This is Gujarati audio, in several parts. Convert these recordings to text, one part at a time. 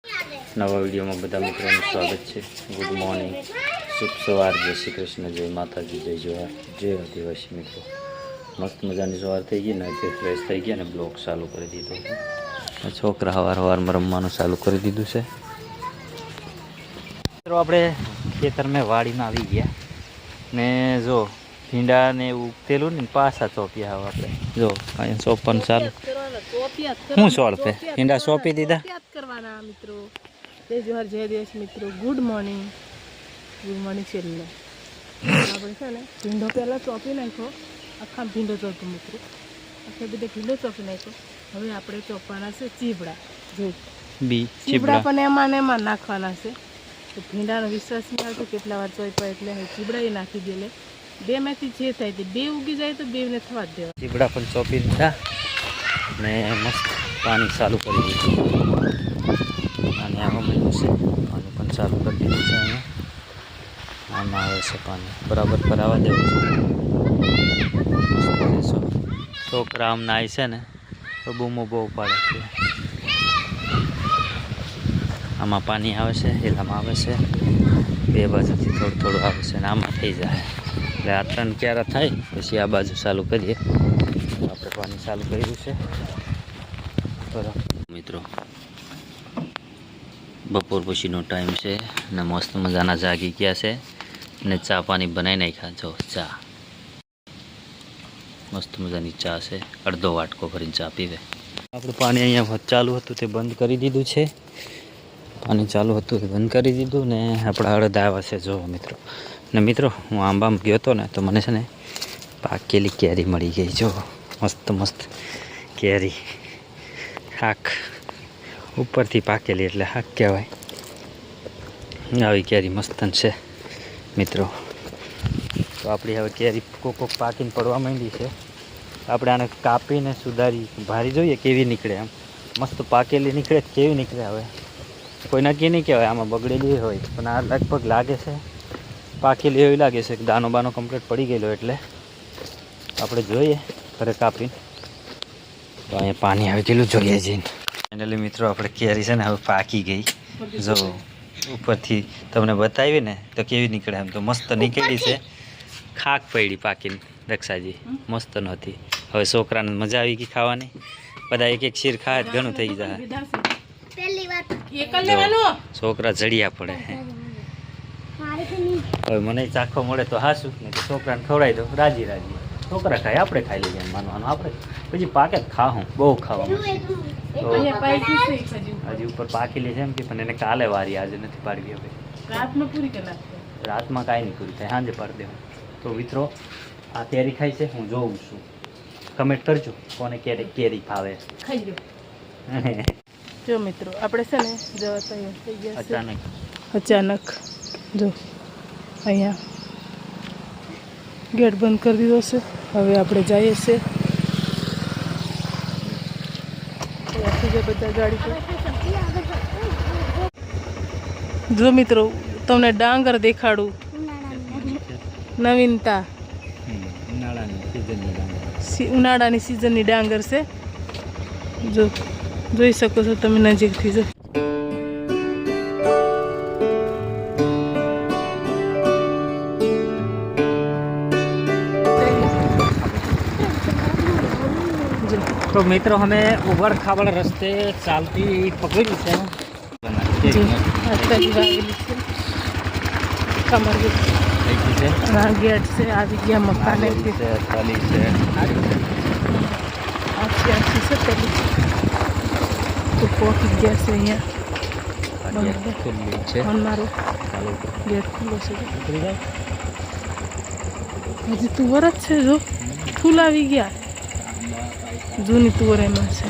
નવા વિડીયોમાં બધા મિત્રોનું સ્વાગત છે। ગુડ મોર્નિંગ, શુભ સવાર, જય શ્રી કૃષ્ણ, જય માતાજી, જય જોહાર, જય આદિવાસી મિત્રો। મસ્ત મજાની સવાર થઈ ગઈ ને, તે ફ્રેશ થઈ ગયા ને બ્લોગ ચાલુ કરી દીધો છે। છોકરા સવારમાં રમવાનું ચાલુ કરી દીધું છે। મિત્રો આપણે ખેતરમાં વાડીમાં આવી ગયા ને જો ભીંડા ને ઉગતેલું ને પાછા ચોપ્યા હવે આપણે જો અહીંયા ચોપવાનું ચાલુ। શું સોળપે ભીંડા સોંપી દીધા કરવાના મિત્રો। જય જોહાર, જય દિવસ મિત્રો, ગુડ મોર્નિંગ છેલ્લે આપણે છે ને ભીંડો પહેલાં ચોપી નાખ્યો, આખા ભીંડો ચોપ્યો મિત્રો, આખે બધે ભીંડો ચોપી નાખ્યો। હવે આપણે ચોપવાના છે ચીબડા, જો ચીબડા પણ એમાં નાખવાના છે। તો ભીંડાનો વિશ્વાસ નહીં આવતો કેટલા વાર ચોપ્યા એટલે ચીબડા એ નાખી દે, એટલે બેમાંથી જે થાય તે બે ઉગી જાય તો બેને થવા જ દેવા। ચીબડા પણ ચોપી દીધા ને મસ્ત પાણી ચાલુ કરી દીધું અને આમાં મળ્યું છે પાણી પણ ચાલુ કરી દીધું છે। અહીંયા આમાં આવે છે પાણી બરાબર ભરાવા દેવું છે। છોકરા આમ નાય છે ને તો બૂમો બહુ પાડે છે। આમાં પાણી આવે છે, એલામાં આવે છે, બે બાજુથી થોડું થોડું આવે છે ને આમાં થઈ જાય એટલે આ ત્રણ ક્યારે થાય પછી આ બાજુ ચાલુ કરીએ। આપણે પાણી ચાલુ કર્યું છે બરાબર મિત્રો। બપોર પછીનો ટાઈમ છે ને મસ્ત મજાના જાગી ગયા છે ને ચા પાણી બનાવી નાખ્યા। જો ચા મસ્ત મજાની ચા છે, અડધો વાટકો ભરીને ચા પીવે। આપણે પાણી અહીંયા ચાલુ હતું તે બંધ કરી દીધું છે, પાણી ચાલુ હતું તે બંધ કરી દીધું ને આપણા અડદ આવ્યા છે જો મિત્રો। ને મિત્રો હું આંબામાં ગયો હતો ને તો મને છે ને પાકેલી કેરી મળી ગઈ, જો મસ્ત મસ્ત કેરી, શાક ઉપરથી પાકેલી એટલે શાક કહેવાય। આવી કેરી મસ્તન છે મિત્રો। તો આપણી હવે કેરી કોક પાકીને પડવા માંડી છે, આપણે આને કાપીને સુધારી ભારી જોઈએ કેવી નીકળે, એમ મસ્ત પાકેલી નીકળે કેવી નીકળે હવે કોઈ નક્કી નહીં કહેવાય। આમાં બગડેલી હોય પણ આ લગભગ લાગે છે પાકેલી એવી લાગે છે કે દાનો બાનો કમ્પ્લીટ પડી ગયેલો, એટલે આપણે જોઈએ ઘરે કાપીને। તો અહીંયા પાણી આવી ગયેલું જોઈએ જઈને ફાઇનલી મિત્રો આપણે કેરી છે ને હવે પાકી ગઈ, જો ઉપરથી તમને બતાવી ને તો કેવી નીકળે, એમ તો મસ્ત નીકળી છે। ખાક પડી પાકીને રક્ષાજી મસ્ત નહોતી। હવે છોકરાને મજા આવી ગઈ ખાવાની, બધા એક એક શીર ખાય ઘણું થઈ જાય। છોકરા જડિયા પડે, હવે મને ચાખો મળે તો હાસું ને તો છોકરાને ખવડાવી દો રાજી રાજી। છોકરા ખાય આપણે ખાઈ લઈએ માનવાનું, આપણે પછી પાકે ખાવું બહુ ખાવાનું તો હજી ઉપર પાકેલી છે એમ કે પણ એને કાલે વારી, આજે નથી પાડવી। હવે રાતમાં કાંઈ નહીં પૂરી થાય, સાંજે પાડી દેવું। તો મિત્રો આ કેરી ખાઈ છે, હું જોઉં છું, કમેન્ટ કરજો કોને કેરી ભાવે। જો મિત્રો આપણે છે ને જવા તૈયાર થઈ ગયા અચાનક જો અહીંયા ગેટ બંધ કરી દીધો છે। હવે આપણે જઈએ છીએ બધા ગાડી પર। જો મિત્રો તમને ડાંગર દેખાડું, નવીનતા ઉનાળાની સિઝનની ડાંગર છે, જો જોઈ શકો છો તમે નજીકથી। જો तो मित्रों हमें उबड़ खाबड़ रास्ते चालती पकड़ी से गेट से આવી ગયા મકાન से अच्छी से पहले तो पहुंच गया से અહીંયા મારો ગેટ ખુલ્લો છે, હજી તુવર જ છે, જો ફૂલ આવી ગયા, જૂની તુવર એમાં છે,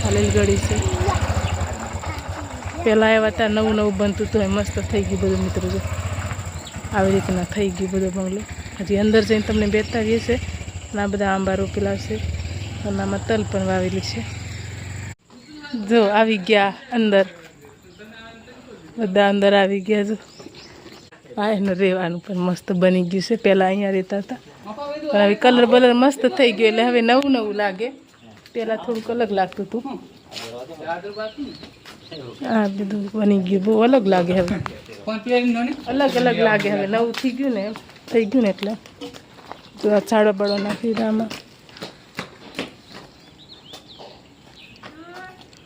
હાલેલ ગળી છે, પહેલાં આવ્યા ત્યાં નવું નવું બનતું હતું એ મસ્ત થઈ ગયું બધું મિત્રો। જો આવી રીતના થઈ ગયું બધો બંગલો। હજી અંદર જઈને તમને બેતાવીએ છે અને આ બધા આંબા રોપેલા છે અને આમાં તલ પણ વાવેલી છે। જો આવી ગયા અંદર, બધા અંદર આવી ગયા। જો આ એનું રહેવાનું પણ મસ્ત બની ગયું છે, પહેલાં અહીંયા રહેતા હતા પણ હવે કલર બલર મસ્ત થઈ ગયો એટલે હવે નવું નવું લાગે, પહેલાં થોડુંક અલગ લાગતું હતું। આ બધું બની ગયું બહુ અલગ લાગે હવે અલગ અલગ લાગે હવે નવું થઈ ગયું ને એમ થઈ ગયું ને એટલે જો આ છાડો બળો નાખી આમાં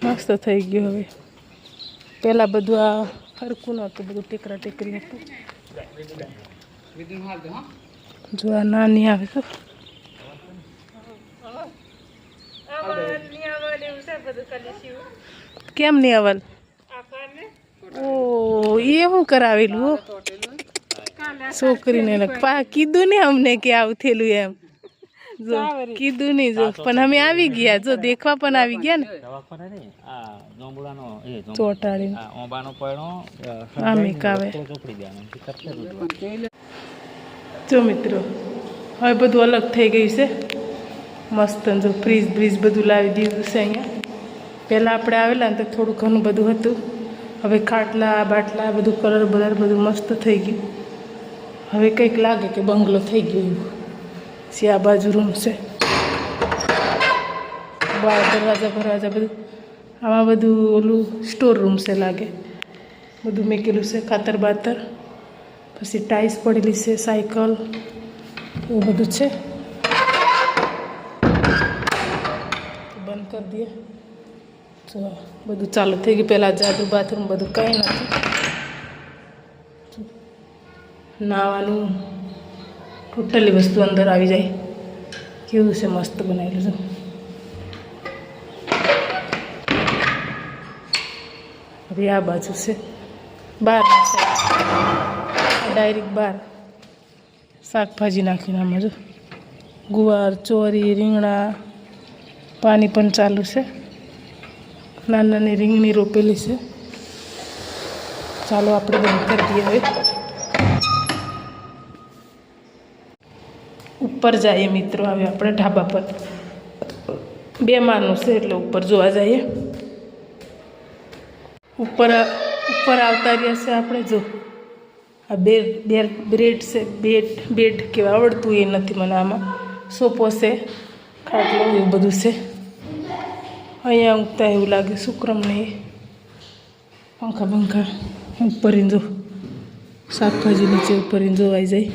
મસ્ત થઈ ગયું હવે પહેલાં બધું આ હરખું નહોતું બધું ટેકરા ટેકરી હતું જો આ નાની આવે તો કેમ નહીં અવલ ઓ એ શું કરાવેલું છોકરીને કીધું ને અમને કે આવું થયેલું એમ જો કીધું નહીં જો પણ અમે આવી ગયા જો દેખવા પણ આવી ગયા ને ચોટાડી આમે કાવે જો મિત્રો હવે બધું અલગ થઈ ગયું છે મસ્ત જો ફ્રીજ બ્રીજ બધું લાવી દીધું છે અહીંયા પહેલાં આપણે આવેલા ને તો થોડું ઘણું બધું હતું હવે ખાટલા બાટલા બધું કલર બલર બધું મસ્ત થઈ ગયું હવે કંઈક લાગે કે બંગલો થઈ ગયો એવું છે આ બાજુ રૂમ છે બાર દરવાજા ભરવાજા બધું આમાં બધું ઓલું સ્ટોર રૂમ છે લાગે બધું મેકેલું છે ખાતર બાતર પછી ટાઈલ્સ પડેલી છે સાયકલ એવું બધું છે બંધ કરી દઈએ તો બધું ચાલુ થઈ ગયું પહેલાં જાદુ બાથરૂમ બધું કંઈ નથી નાવાનું ટોટલી વસ્તુ અંદર આવી જાય કેવું છે મસ્ત બનાવેલું છે હવે આ બાજુ છે બહાર ડાયરેક્ટ બહાર શાકભાજી નાખીને આમાં જો ગુવાર ચોરી રીંગણા પાણી પણ ચાલુ છે નાની નાની રીંગણી રોપેલી છે ચાલો આપણે બંધ કરી દઈએ હવે ઉપર જઈએ મિત્રો હવે આપણે ઢાબા પર 2 માળનું છે એટલે ઉપર જોવા જઈએ ઉપર આવતા રહ્યા છે આપણે જો આ બ્રેડ છે બેડ કેવા આવડતું એ નથી મને આમાં સોફો છે ખાટલો એવું બધું છે અહીંયા ઊંઘતા એવું લાગે શુક્રમને પંખા પંખા ઉપર જો શાકભાજી નીચે ઉપર જોવાઈ જાય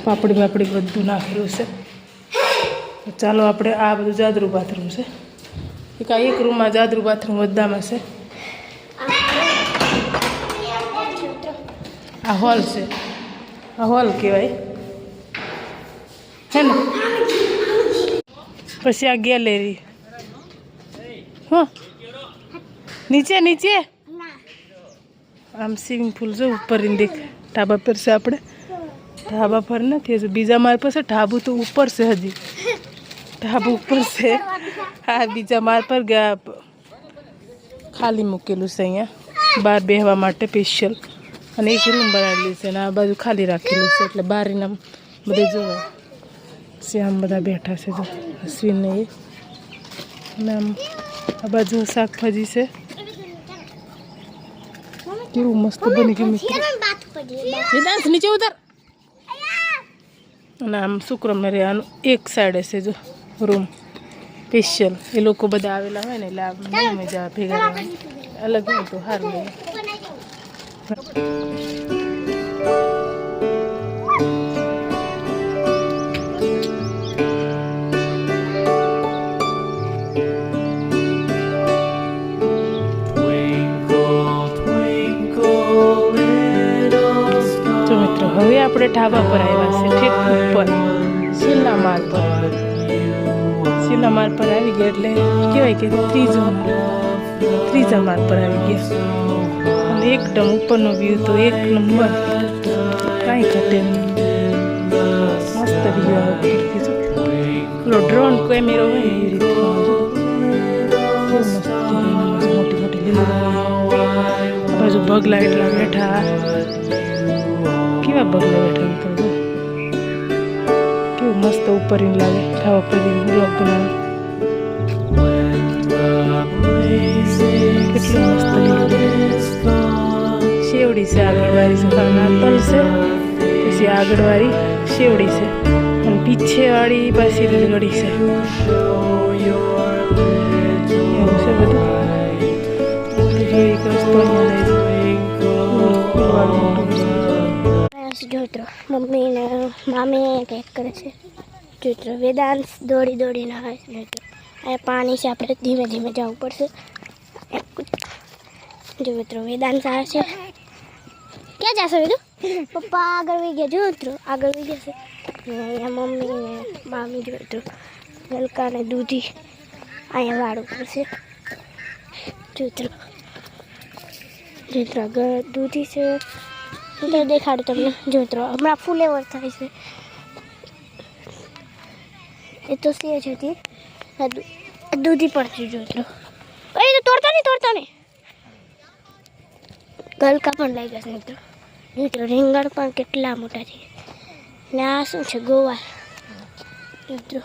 પાપડી બાપડી બધું નાખેલું છે ચાલો આપણે આ બધું જાદરું બાથરૂમ છે એક રૂમમાં જાદરું બાથરૂમ બધામાં છે આ હોલ છે આ હોલ કહેવાય હે ને પછી આ ગેલેરી હા નીચે નીચે આમ સ્વિમિંગ પુલ જો ઉપર દેખ ઢાબા પર છે આપણે ઢાબા પર નથી હજુ બીજા માળ પર છે ઢાબુ તો ઉપર છે હજી ઢાબુ ઉપર છે હા બીજા માળ પર ગયા ખાલી મૂકેલું છે અહીંયા બહાર બેસવા માટે સ્પેશિયલ અને એક રૂમ બનાવેલી છે અને આ બાજુ ખાલી રાખેલું છે એટલે બારીના બધે જોવા શ્યામ બધા બેઠા છે જો અશ્વિનને એ અને આમ આ બાજુ શાકભાજી છે કેવું મસ્ત બની ગયું મિત્રો નીચે ઉતર અને આમ શુક્રમને રહેવાનું એક સાઈડે છે જો રૂમ સ્પેશિયલ એ લોકો બધા આવેલા હોય ને એટલે આ મજા ભેગા રહેવાની અલગ હોય તો સારું લાગે હવે આપણે ઢાબા પર આવ્યા છે ઠીક ઉપર છેલ્લા માળ પર આવી ગયા એટલે કહેવાય કે ત્રીજા માળ પર આવી ગયા અને એકદમ ઉપરનો વ્યૂ તો એક નંબર કાંઈ ઘટે નહીં મસ્ત વ્યૂ આવે પેલો ડ્રોન કેમેરો હોય ને એવી રીતે મોટી મોટી લીલી બાજુ બગલા એટલા બેઠા કેવા બગલા બેઠા તો કેવું મસ્ત ઉપર લાગે ખાવા પર બ્લોગ બનાવે કેટલું મસ્ત શેવડી છે આગળવાળી સુખાના તલ છે પછી આગળવાળી શેવડી છે અને પીછેવાળી પાછી રીંગણી છે એવું છે બધું તો અહીંયા જોઈત્રો મમ્મી ને મામી પેક કરે છે. જોઈત્રો વેદાંત દોડી દોડીને આવે છે. જોઈત્રો અહીંયા પાણી છે, આપણે ધીમે ધીમે જવું પડશે. જોઈત્રો વેદાંત આવે છે. ક્યાં જશો વેદુ? પપ્પા આગળ વહી ગયા. જોઈત્રો આગળ વહી ગયા છે. અહીંયા મમ્મી ને મામી જોઈત્રો ગલકા ને દૂધી અહીંયા વાળું પડશે. જોઈત્રો જોઈત્રો દૂધી છે. હું તો દેખાડું તમને. જોઈત્રો હમણાં ફૂલેવર થાય છે. એ તો સેજ હતી, દૂધી પડતી. જોઈત્રો એ તો તોડતા નહીં. ગલકા પણ લાગ્યા છે મિત્રો. મિત્રો રીંગણ પણ કેટલા મોટા છે. ને આ શું છે? ગોવાર. મિત્રો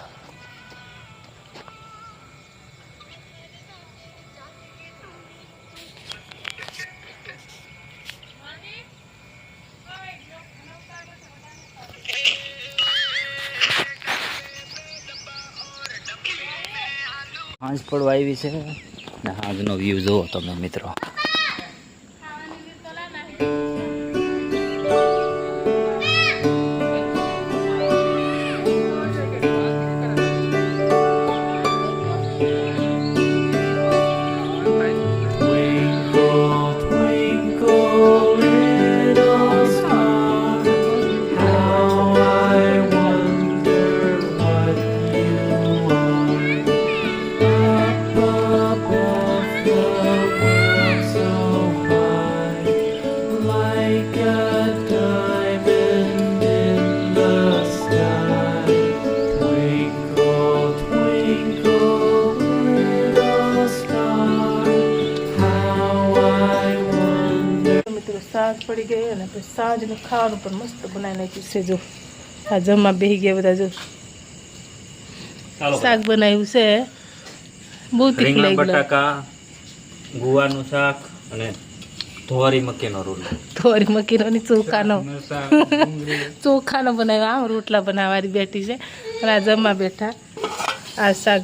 સાંજ પડવા આવી છે ને આજનો વ્યૂ જુઓ તમે મિત્રો. સાંજ પડી ગઈ અને પછી સાંજનું ખાવાનું પણ મસ્ત બનાવી નાખ્યું છે. જો આ જમવા બેસી ગયા બધા. જો શાક બનાવ્યું છે, બહુ તીખું રીંગણા લાગ્યું. બટાકા, ગુવારનું શાક અને ધોરી મક્કીનો રોટલો. થોડી મકીનો ની ચોખાનો બનાવ્યો. આમ રોટલા બનાવવાની બેઠી છે અને આ જમવા બેઠા. આ શાક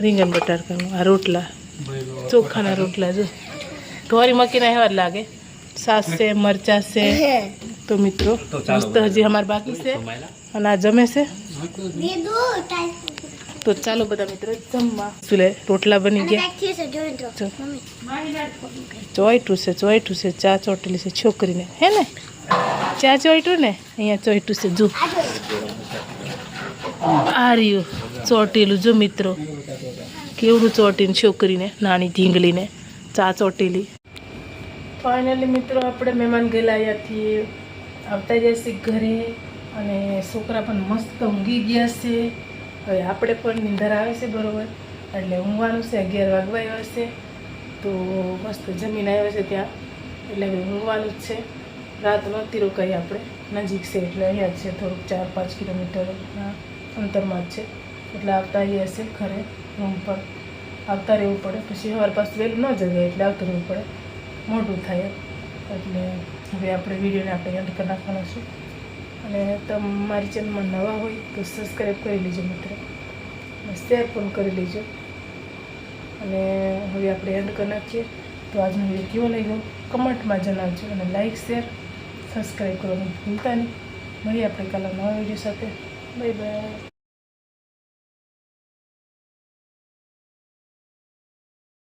રીંગણ બટાકાનું, આ રોટલા ચોખાના રોટલા. જો ધોરી મકીના એવા જ લાગે. સાસ છે, મરચા છે. તો મિત્રો મસ્ત હજી અમારે બાકી છે અને આ જમે છે. તો ચાલો બધા મિત્રો જમવા. સુલે રોટલા બની ગયા. ચોઈટું છે, ચા ચોટેલી છે છોકરીને. હે ને ચા ચોઈટું ને અહીંયા ચોઈટું છે. જો આ રહ્યું ચોટેલું. જો મિત્રો કેવડું ચોટીને છોકરીને, નાની ઢીંગલીને ચા ચોટેલી. ફાઇનલી મિત્રો આપણે મહેમાન ગયેલા અહીંયાથી આવતા જશે ઘરે અને છોકરા પણ મસ્ત ઊંઘી ગયા છે. હવે આપણે પણ નીંદર આવે છે બરાબર, એટલે ઊંઘવાનું છે. 11 વાગવા આવ્યા છે તો મસ્ત જમીન આવ્યા છે ત્યાં, એટલે હવે ઊંઘવાનું જ છે. રાત નહોતી રોકાઈ, આપણે નજીક છે એટલે અહીંયા જ છે, થોડુંક 4-5 કિલોમીટરના અંતરમાં જ છે. એટલે આવતા આવ્યા છે ઘરે. રૂમ પર આવતા રહેવું પડે, પછી સવાર પાછું વહેલું ન જગાય એટલે આવતું રહેવું પડે, મોટું થાય. એટલે હવે આપણે વિડીયોને આપણે એન્ડ કરી નાખવાનો છું. અને તમારી ચેનલમાં નવા હોય તો સબસ્ક્રાઈબ કરી લેજો મિત્રો, શેર પણ કરી લેજો. અને હવે આપણે એન્ડ કરી નાખીએ. તો આજનો વિડીયો કેવો લાગ્યો કમેન્ટમાં જણાવજો અને લાઈક શેર સબસ્ક્રાઈબ કરવાનું ભૂલતા નહીં. મળીએ આપણે કાલના નવા વિડીયો સાથે. Bye bye.